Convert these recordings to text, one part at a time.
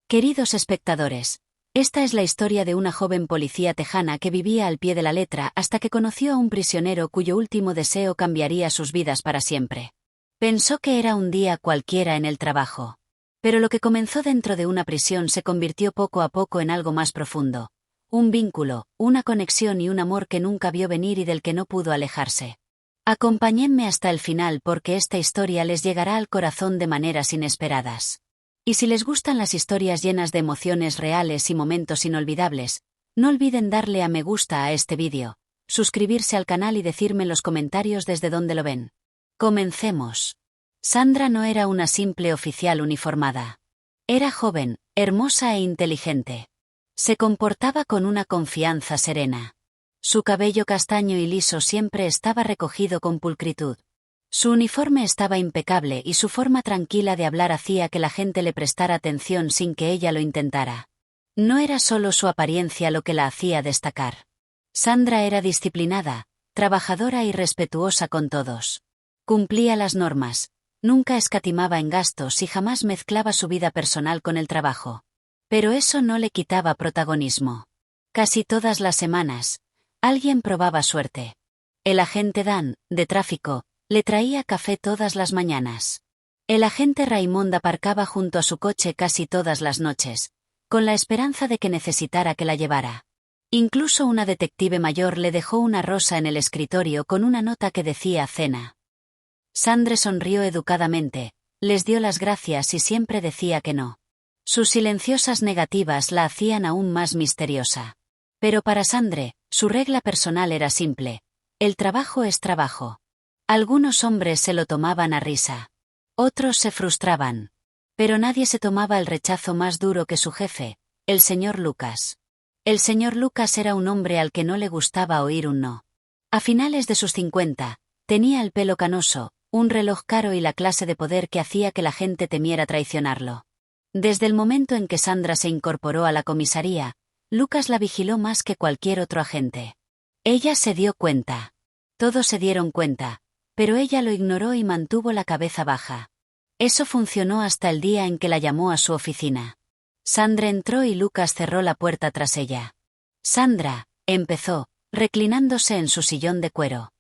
Queridos espectadores, esta es la historia de una joven policía tejana que vivía al pie de la letra hasta que conoció a un prisionero cuyo último deseo cambiaría sus vidas para siempre. Pensó que era un día cualquiera en el trabajo. Pero lo que comenzó dentro de una prisión se convirtió poco a poco en algo más profundo. Un vínculo, una conexión y un amor que nunca vio venir y del que no pudo alejarse. Acompáñenme hasta el final porque esta historia les llegará al corazón de maneras inesperadas. Y si les gustan las historias llenas de emociones reales y momentos inolvidables, no olviden darle a me gusta a este vídeo, suscribirse al canal y decirme en los comentarios desde dónde lo ven. Comencemos. Sandra no era una simple oficial uniformada. Era joven, hermosa e inteligente. Se comportaba con una confianza serena. Su cabello castaño y liso siempre estaba recogido con pulcritud. Su uniforme estaba impecable y su forma tranquila de hablar hacía que la gente le prestara atención sin que ella lo intentara. No era solo su apariencia lo que la hacía destacar. Sandra era disciplinada, trabajadora y respetuosa con todos. Cumplía las normas, nunca escatimaba en gastos y jamás mezclaba su vida personal con el trabajo. Pero eso no le quitaba protagonismo. Casi todas las semanas, alguien probaba suerte. El agente Dan, de tráfico, le traía café todas las mañanas. El agente Raymond aparcaba junto a su coche casi todas las noches, con la esperanza de que necesitara que la llevara. Incluso una detective mayor le dejó una rosa en el escritorio con una nota que decía cena. Sandra sonrió educadamente, les dio las gracias y siempre decía que no. Sus silenciosas negativas la hacían aún más misteriosa. Pero para Sandra, su regla personal era simple: el trabajo es trabajo. Algunos hombres se lo tomaban a risa. Otros se frustraban. Pero nadie se tomaba el rechazo más duro que su jefe, el señor Lucas. El señor Lucas era un hombre al que no le gustaba oír un no. A finales de sus 50, tenía el pelo canoso, un reloj caro y la clase de poder que hacía que la gente temiera traicionarlo. Desde el momento en que Sandra se incorporó a la comisaría, Lucas la vigiló más que cualquier otro agente. Ella se dio cuenta. Todos se dieron cuenta. Pero ella lo ignoró y mantuvo la cabeza baja. Eso funcionó hasta el día en que la llamó a su oficina. Sandra entró y Lucas cerró la puerta tras ella. Sandra, empezó, reclinándose en su sillón de cuero.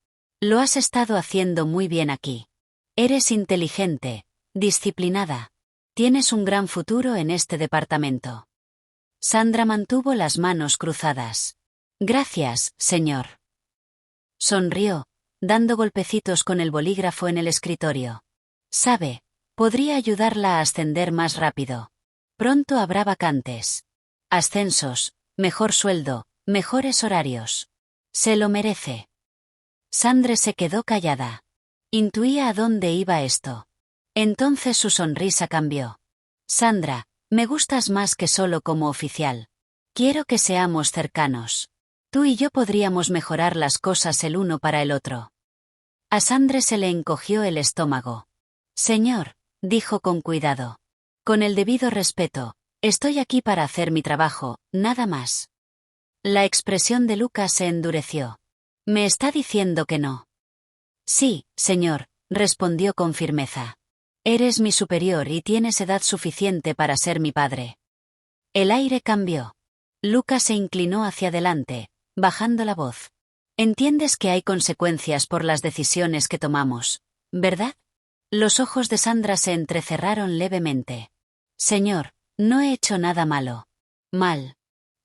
Lo has estado haciendo muy bien aquí. Eres inteligente, disciplinada. Tienes un gran futuro en este departamento. Sandra mantuvo las manos cruzadas. Gracias, señor. Sonrió, dando golpecitos con el bolígrafo en el escritorio. Sabe, podría ayudarla a ascender más rápido. Pronto habrá vacantes. Ascensos, mejor sueldo, mejores horarios. Se lo merece. Sandra se quedó callada. Intuía a dónde iba esto. Entonces su sonrisa cambió. Sandra, me gustas más que solo como oficial. Quiero que seamos cercanos. Tú y yo podríamos mejorar las cosas el uno para el otro. A Sandra se le encogió el estómago. Señor, dijo con cuidado. Con el debido respeto, estoy aquí para hacer mi trabajo, nada más. La expresión de Lucas se endureció. ¿Me está diciendo que no? Sí, señor, respondió con firmeza. Eres mi superior y tienes edad suficiente para ser mi padre. El aire cambió. Lucas se inclinó hacia adelante, bajando la voz. Entiendes que hay consecuencias por las decisiones que tomamos, ¿verdad? Los ojos de Sandra se entrecerraron levemente. Señor, no he hecho nada malo. Mal.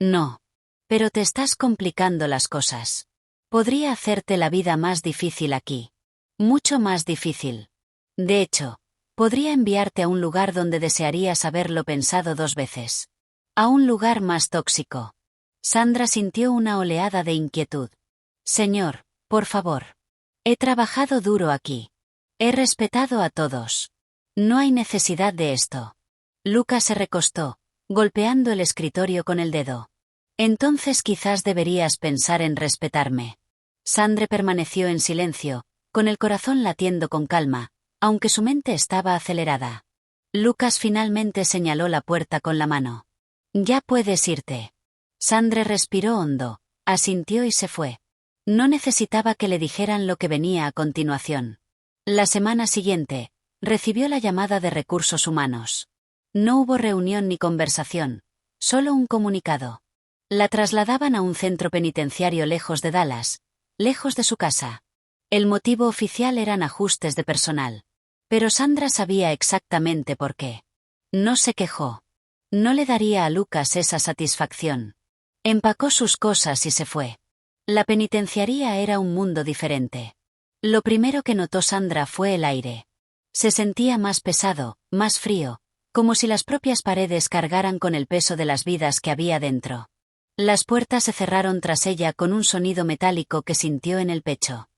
No. Pero te estás complicando las cosas. Podría hacerte la vida más difícil aquí. Mucho más difícil. De hecho, podría enviarte a un lugar donde desearías haberlo pensado 2 veces. A un lugar más tóxico. Sandra sintió una oleada de inquietud. Señor, por favor. He trabajado duro aquí. He respetado a todos. No hay necesidad de esto. Lucas se recostó, golpeando el escritorio con el dedo. Entonces quizás deberías pensar en respetarme. Sandra permaneció en silencio, con el corazón latiendo con calma, aunque su mente estaba acelerada. Lucas finalmente señaló la puerta con la mano. Ya puedes irte. Sandra respiró hondo, asintió y se fue. No necesitaba que le dijeran lo que venía a continuación. La semana siguiente, recibió la llamada de Recursos Humanos. No hubo reunión ni conversación, solo un comunicado. La trasladaban a un centro penitenciario lejos de Dallas, lejos de su casa. El motivo oficial eran ajustes de personal. Pero Sandra sabía exactamente por qué. No se quejó. No le daría a Lucas esa satisfacción. Empacó sus cosas y se fue. La penitenciaría era un mundo diferente. Lo primero que notó Sandra fue el aire. Se sentía más pesado, más frío, como si las propias paredes cargaran con el peso de las vidas que había dentro. Las puertas se cerraron tras ella con un sonido metálico que sintió en el pecho.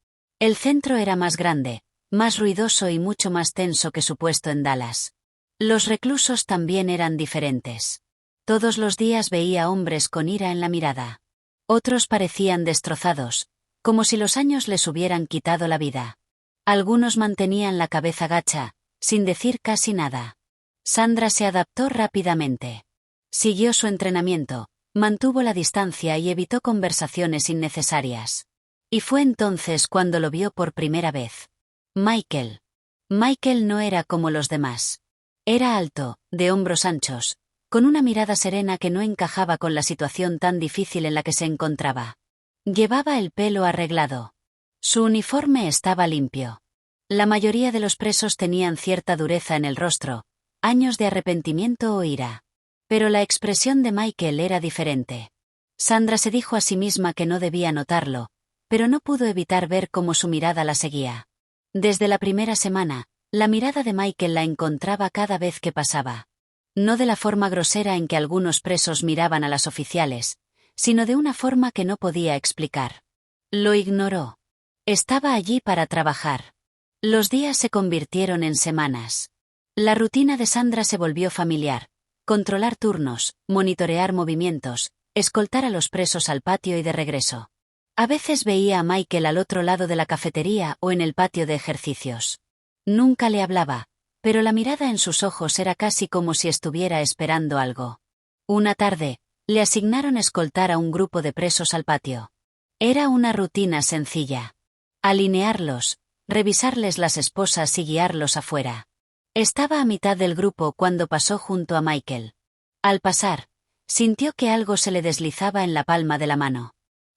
El centro era más grande, más ruidoso y mucho más tenso que su puesto en Dallas. Los reclusos también eran diferentes. Todos los días veía hombres con ira en la mirada. Otros parecían destrozados, como si los años les hubieran quitado la vida. Algunos mantenían la cabeza gacha, sin decir casi nada. Sandra se adaptó rápidamente. Siguió su entrenamiento, mantuvo la distancia y evitó conversaciones innecesarias. Y fue entonces cuando lo vio por primera vez. Michael. Michael no era como los demás. Era alto, de hombros anchos, con una mirada serena que no encajaba con la situación tan difícil en la que se encontraba. Llevaba el pelo arreglado. Su uniforme estaba limpio. La mayoría de los presos tenían cierta dureza en el rostro, años de arrepentimiento o ira. Pero la expresión de Michael era diferente. Sandra se dijo a sí misma que no debía notarlo, pero no pudo evitar ver cómo su mirada la seguía. Desde la primera semana, la mirada de Michael la encontraba cada vez que pasaba. No de la forma grosera en que algunos presos miraban a las oficiales, sino de una forma que no podía explicar. Lo ignoró. Estaba allí para trabajar. Los días se convirtieron en semanas. La rutina de Sandra se volvió familiar. Controlar turnos, monitorear movimientos, escoltar a los presos al patio y de regreso. A veces veía a Michael al otro lado de la cafetería o en el patio de ejercicios. Nunca le hablaba, pero la mirada en sus ojos era casi como si estuviera esperando algo. Una tarde, le asignaron escoltar a un grupo de presos al patio. Era una rutina sencilla. Alinearlos, revisarles las esposas y guiarlos afuera. Estaba a mitad del grupo cuando pasó junto a Michael. Al pasar, sintió que algo se le deslizaba en la palma de la mano.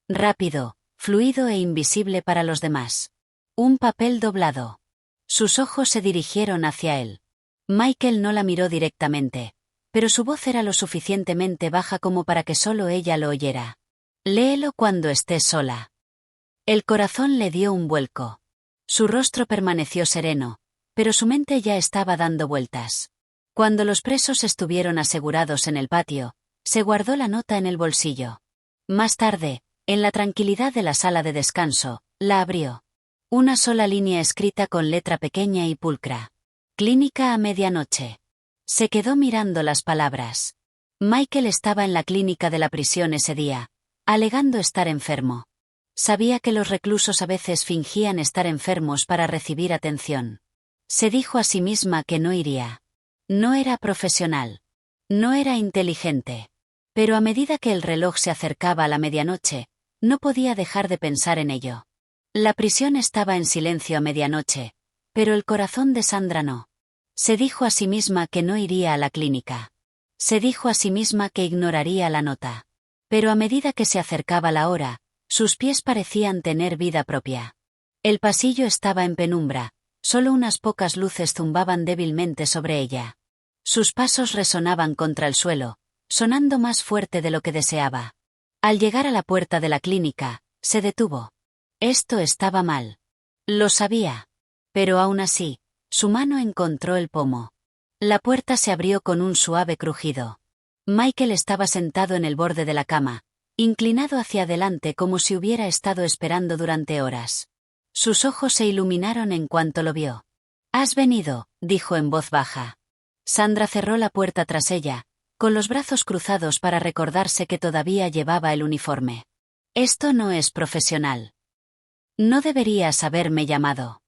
Rápido, fluido e invisible para los demás. Un papel doblado. Sus ojos se dirigieron hacia él. Michael no la miró directamente, pero su voz era lo suficientemente baja como para que solo ella lo oyera. Léelo cuando estés sola. El corazón le dio un vuelco. Su rostro permaneció sereno, pero su mente ya estaba dando vueltas. Cuando los presos estuvieron asegurados en el patio, se guardó la nota en el bolsillo. Más tarde, en la tranquilidad de la sala de descanso, la abrió. Una sola línea escrita con letra pequeña y pulcra. Clínica a medianoche. Se quedó mirando las palabras. Michael estaba en la clínica de la prisión ese día, alegando estar enfermo. Sabía que los reclusos a veces fingían estar enfermos para recibir atención. Se dijo a sí misma que no iría. No era profesional. No era inteligente. Pero a medida que el reloj se acercaba a la medianoche, no podía dejar de pensar en ello. La prisión estaba en silencio a medianoche, pero el corazón de Sandra no. Se dijo a sí misma que no iría a la clínica. Se dijo a sí misma que ignoraría la nota. Pero a medida que se acercaba la hora, sus pies parecían tener vida propia. El pasillo estaba en penumbra, solo unas pocas luces zumbaban débilmente sobre ella. Sus pasos resonaban contra el suelo, sonando más fuerte de lo que deseaba. Al llegar a la puerta de la clínica, se detuvo. Esto estaba mal. Lo sabía. Pero aún así, su mano encontró el pomo. La puerta se abrió con un suave crujido. Michael estaba sentado en el borde de la cama, inclinado hacia adelante como si hubiera estado esperando durante horas. Sus ojos se iluminaron en cuanto lo vio. «Has venido», dijo en voz baja. Sandra cerró la puerta tras ella, con los brazos cruzados para recordarse que todavía llevaba el uniforme. «Esto no es profesional. No deberías haberme llamado».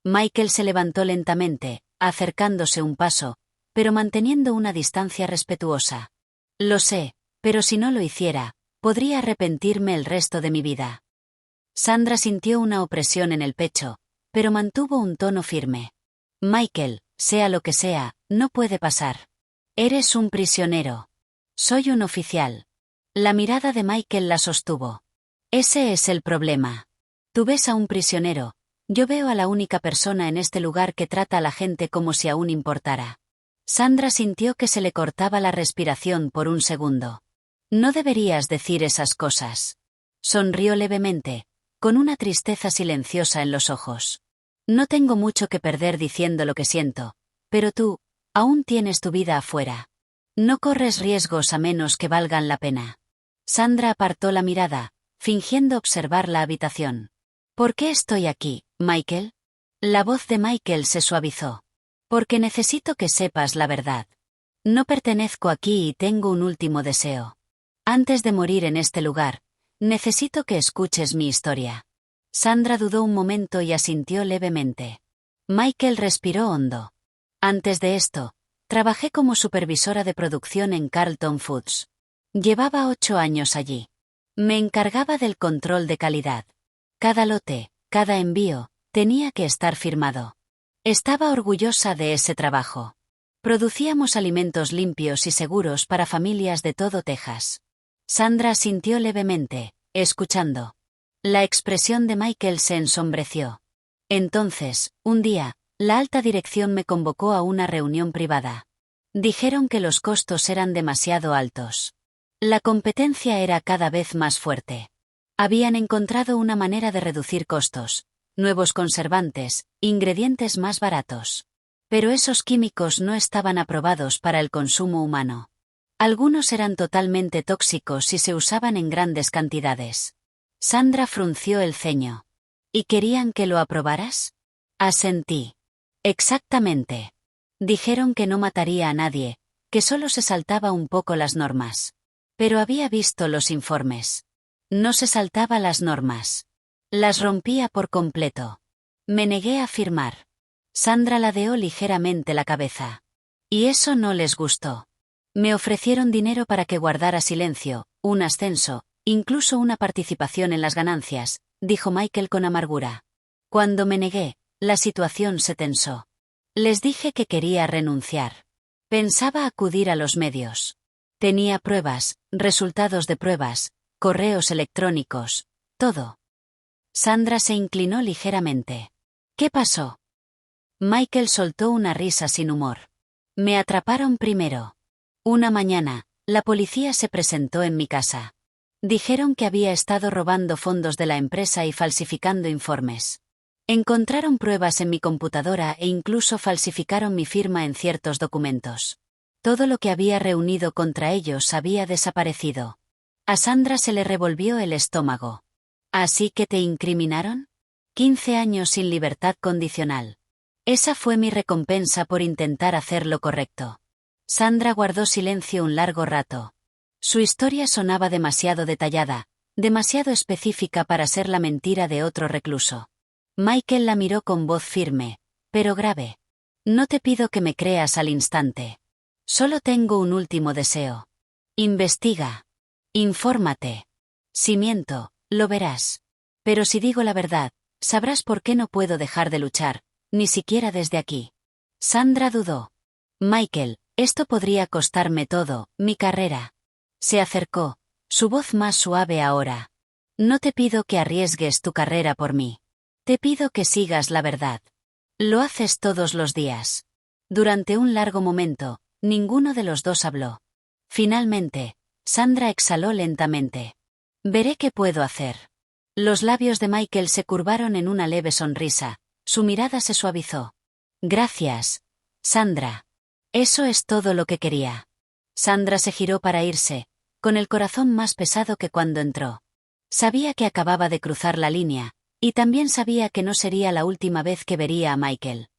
Michael se levantó lentamente, acercándose un paso, pero manteniendo una distancia respetuosa. «Lo sé, pero si no lo hiciera, podría arrepentirme el resto de mi vida». Sandra sintió una opresión en el pecho, pero mantuvo un tono firme. «Michael, sea lo que sea, no puede pasar. Eres un prisionero. Soy un oficial. La mirada de Michael la sostuvo. Ese es el problema. Tú ves a un prisionero. Yo veo a la única persona en este lugar que trata a la gente como si aún importara. Sandra sintió que se le cortaba la respiración por un segundo. No deberías decir esas cosas. Sonrió levemente, con una tristeza silenciosa en los ojos. No tengo mucho que perder diciendo lo que siento, pero tú, aún tienes tu vida afuera. No corres riesgos a menos que valgan la pena. Sandra apartó la mirada, fingiendo observar la habitación. ¿Por qué estoy aquí, Michael? La voz de Michael se suavizó. Porque necesito que sepas la verdad. No pertenezco aquí y tengo un último deseo. Antes de morir en este lugar, necesito que escuches mi historia. Sandra dudó un momento y asintió levemente. Michael respiró hondo. Antes de esto, trabajé como supervisora de producción en Carlton Foods. Llevaba 8 años allí. Me encargaba del control de calidad. Cada lote, cada envío, tenía que estar firmado. Estaba orgullosa de ese trabajo. Producíamos alimentos limpios y seguros para familias de todo Texas. Sandra asintió levemente, escuchando. La expresión de Michael se ensombreció. Entonces, un día, la alta dirección me convocó a una reunión privada. Dijeron que los costos eran demasiado altos. La competencia era cada vez más fuerte. Habían encontrado una manera de reducir costos, nuevos conservantes, ingredientes más baratos. Pero esos químicos no estaban aprobados para el consumo humano. Algunos eran totalmente tóxicos si se usaban en grandes cantidades. Sandra frunció el ceño. ¿Y querían que lo aprobaras? Asentí. Exactamente. Dijeron que no mataría a nadie, que solo se saltaba un poco las normas. Pero había visto los informes. No se saltaba las normas. Las rompía por completo. Me negué a firmar. Sandra ladeó ligeramente la cabeza. Y eso no les gustó. Me ofrecieron dinero para que guardara silencio, un ascenso, incluso una participación en las ganancias, dijo Michael con amargura. Cuando me negué, la situación se tensó. Les dije que quería renunciar. Pensaba acudir a los medios. Tenía pruebas, resultados de pruebas, correos electrónicos, todo. Sandra se inclinó ligeramente. ¿Qué pasó? Michael soltó una risa sin humor. Me atraparon primero. Una mañana, la policía se presentó en mi casa. Dijeron que había estado robando fondos de la empresa y falsificando informes. Encontraron pruebas en mi computadora e incluso falsificaron mi firma en ciertos documentos. Todo lo que había reunido contra ellos había desaparecido. A Sandra se le revolvió el estómago. ¿Así que te incriminaron? 15 años sin libertad condicional. Esa fue mi recompensa por intentar hacer lo correcto. Sandra guardó silencio un largo rato. Su historia sonaba demasiado detallada, demasiado específica para ser la mentira de otro recluso. Michael la miró con voz firme, pero grave. No te pido que me creas al instante. Solo tengo un último deseo. Investiga. Infórmate. Si miento, lo verás. Pero si digo la verdad, sabrás por qué no puedo dejar de luchar, ni siquiera desde aquí. Sandra dudó. Michael, esto podría costarme todo, mi carrera. Se acercó, su voz más suave ahora. No te pido que arriesgues tu carrera por mí. Te pido que sigas la verdad. Lo haces todos los días. Durante un largo momento, ninguno de los dos habló. Finalmente, Sandra exhaló lentamente. Veré qué puedo hacer. Los labios de Michael se curvaron en una leve sonrisa, su mirada se suavizó. Gracias, Sandra. Eso es todo lo que quería. Sandra se giró para irse, con el corazón más pesado que cuando entró. Sabía que acababa de cruzar la línea, y también sabía que no sería la última vez que vería a Michael.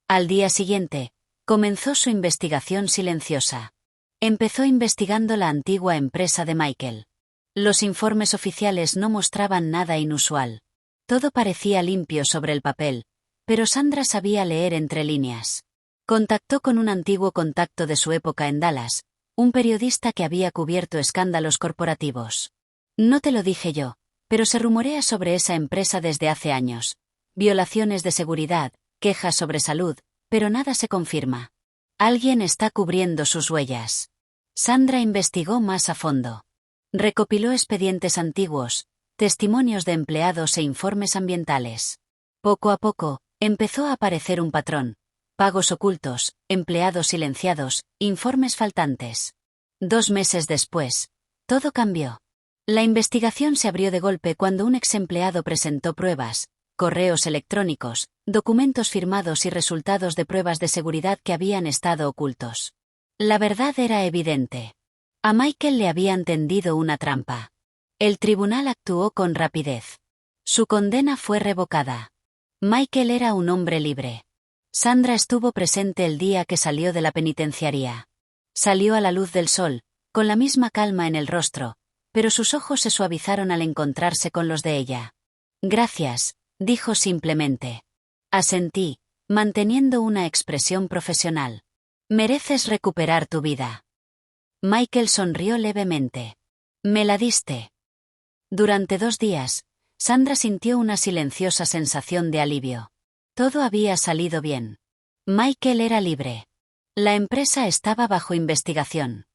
Al día siguiente, comenzó su investigación silenciosa. Empezó investigando la antigua empresa de Michael. Los informes oficiales no mostraban nada inusual. Todo parecía limpio sobre el papel, pero Sandra sabía leer entre líneas. Contactó con un antiguo contacto de su época en Dallas, un periodista que había cubierto escándalos corporativos. No te lo dije yo, pero se rumorea sobre esa empresa desde hace años. Violaciones de seguridad, quejas sobre salud, pero nada se confirma. Alguien está cubriendo sus huellas. Sandra investigó más a fondo. Recopiló expedientes antiguos, testimonios de empleados e informes ambientales. Poco a poco, empezó a aparecer un patrón: pagos ocultos, empleados silenciados, informes faltantes. 2 meses después, todo cambió. La investigación se abrió de golpe cuando un exempleado presentó pruebas, correos electrónicos, documentos firmados y resultados de pruebas de seguridad que habían estado ocultos. La verdad era evidente. A Michael le habían tendido una trampa. El tribunal actuó con rapidez. Su condena fue revocada. Michael era un hombre libre. Sandra estuvo presente el día que salió de la penitenciaría. Salió a la luz del sol, con la misma calma en el rostro, pero sus ojos se suavizaron al encontrarse con los de ella. Gracias, dijo simplemente. Asentí, manteniendo una expresión profesional. Mereces recuperar tu vida. Michael sonrió levemente. Me la diste. Durante 2 días, Sandra sintió una silenciosa sensación de alivio. Todo había salido bien. Michael era libre. La empresa estaba bajo investigación.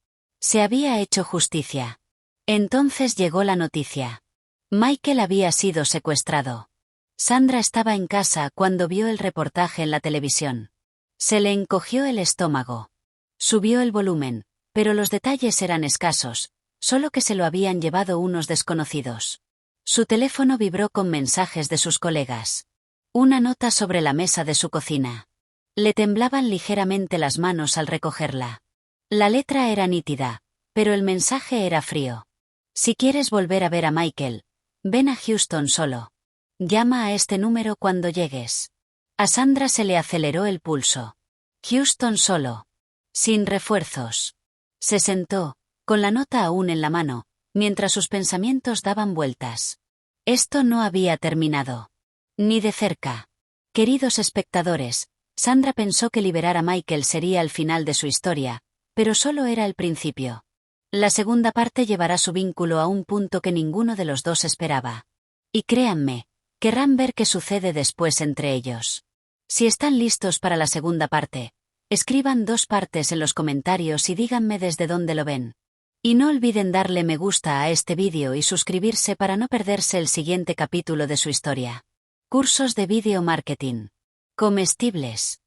Se había hecho justicia. Entonces llegó la noticia. Michael había sido secuestrado. Sandra estaba en casa cuando vio el reportaje en la televisión. Se le encogió el estómago. Subió el volumen, pero los detalles eran escasos, solo que se lo habían llevado unos desconocidos. Su teléfono vibró con mensajes de sus colegas. Una nota sobre la mesa de su cocina. Le temblaban ligeramente las manos al recogerla. La letra era nítida, pero el mensaje era frío. Si quieres volver a ver a Michael, ven a Houston solo. Llama a este número cuando llegues. A Sandra se le aceleró el pulso. Houston solo. Sin refuerzos. Se sentó, con la nota aún en la mano, mientras sus pensamientos daban vueltas. Esto no había terminado. Ni de cerca. Queridos espectadores, Sandra pensó que liberar a Michael sería el final de su historia, pero solo era el principio. La segunda parte llevará su vínculo a un punto que ninguno de los dos esperaba. Y créanme, querrán ver qué sucede después entre ellos. Si están listos para la segunda parte, escriban 2 partes en los comentarios y díganme desde dónde lo ven. Y no olviden darle me gusta a este vídeo y suscribirse para no perderse el siguiente capítulo de su historia. Cursos de Video Marketing. Comestibles.